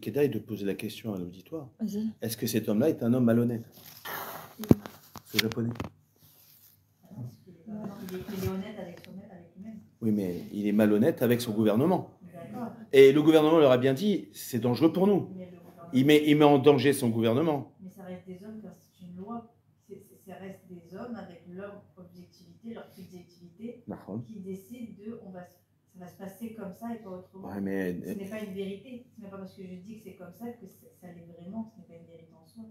qu'Edaï de poser la question à l'auditoire. Est-ce que cet homme-là est un homme malhonnête? C'est japonais. Il est honnête avec lui-même. Oui, mais il est malhonnête avec son gouvernement. Et le gouvernement leur a bien dit: c'est dangereux pour nous. Il met en danger son gouvernement. Mais ça reste des hommes, c'est une loi. Ça reste des hommes avec leur objectivité, leur subjectivité, qui décident ça va se passer comme ça et pas autrement. Ouais, mais... Ce n'est pas une vérité. Ce n'est pas parce que je dis que c'est comme ça que ça l'est vraiment. Ce n'est pas une vérité en soi.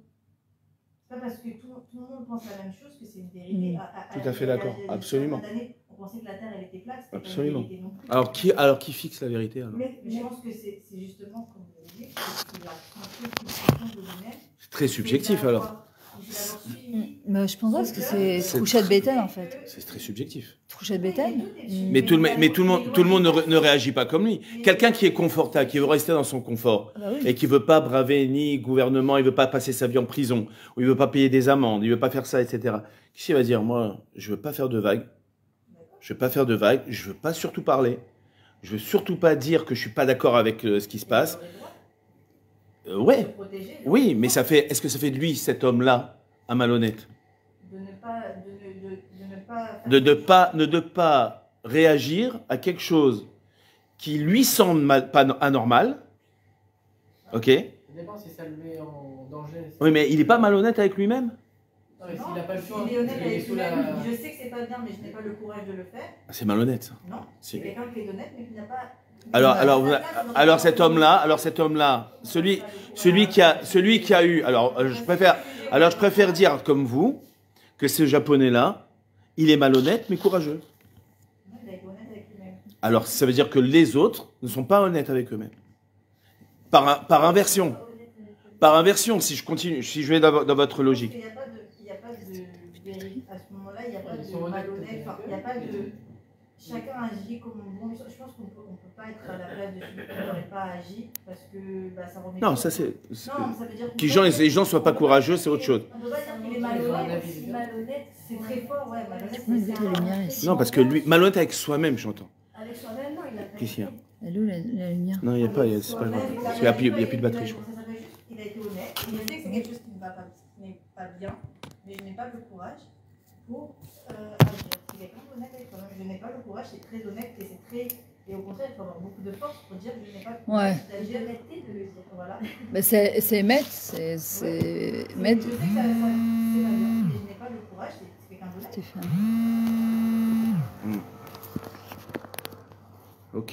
Ce n'est pas parce que tout le monde pense la même chose que c'est une vérité. Tout à fait d'accord, absolument. On pensait que la Terre elle était plate, c'était absolument. pas une vérité non plus. Alors qui fixe la vérité alors? Mais je pense que c'est justement, comme vous le dites, qu'il a un peu de lui-même. C'est très subjectif alors. Mais je pense pas, parce que c'est Trouchat Béthel, en fait. C'est très subjectif. Trouchat Béthel. Mais tout le monde ne réagit pas comme lui. Quelqu'un qui est confortable, qui veut rester dans son confort, et qui veut pas braver ni gouvernement, il veut pas passer sa vie en prison, ou il veut pas payer des amendes, il veut pas faire ça, etc. Qu'est-ce qu'il va dire? Moi, je veux pas faire de vagues. Je veux pas faire de vagues. Je veux pas surtout parler. Je veux surtout pas dire que je suis pas d'accord avec ce qui se passe. Ouais. Oui, mais est-ce que ça fait de lui, cet homme-là, un malhonnête? De ne pas réagir à quelque chose qui lui semble pas anormal. Ok? Ça dépend si ça le met en danger. Oui, mais il n'est pas malhonnête avec lui-même? Non, mais s'il n'a pas le choix, il est honnête avec lui-même. Je sais que c'est pas bien, mais je n'ai pas le courage de le faire. C'est malhonnête, ça. Non, c'est quelqu'un qui est honnête, mais qui n'a pas... Alors cet homme-là, celui qui a eu, alors je préfère dire comme vous que ce japonais-là, il est malhonnête mais courageux. Il a été honnête avec lui-même. Alors ça veut dire que les autres ne sont pas honnêtes avec eux-mêmes. Par inversion. Par inversion, si je continue, si je vais dans votre logique. Il n'y a pas de à ce moment-là, il n'y a pas Ils de sont honnêtes, malhonnête, enfin, il n'y a pas de. Chacun agit comme bon. Je pense qu'on peut pas être à la place de celui qui n'aurait pas agi parce que bah, ça remet. Non, ça c'est. Non, ça veut dire Que les gens soient pas courageux, c'est autre chose. On peut pas dire qu'il est malhonnête. Si malhonnête, c'est très fort, ouais. Malhonnête, Oui, c'est la lumière ici. Non, parce que lui, malhonnête avec soi-même, j'entends. Avec soi-même, non, il a pas Qu'est-ce qu'il y a? Elle est où la lumière? Non, il n'y a pas, c'est pas grave. Parce qu'il n'y a plus de batterie, je crois. Ça s'appelle juste qu'il a été honnête. Il sait que c'est quelque chose qui ne va pas, qui n'est pas bien, mais je n'ai pas le courage pour agir. Il est quand même honnête avec toi-même. Je n'ai pas le courage, c'est très honnête et c'est très. Et au contraire, il faut avoir beaucoup de force pour dire que je n'ai pas le courage d'agir. L'honnêteté de le dire. Voilà. Bah, c'est Maître, c'est Maître. Je sais que c'est pas bien, mais je n'ai pas le courage, c'est quelqu'un d'honnête. Stéphane. Ok.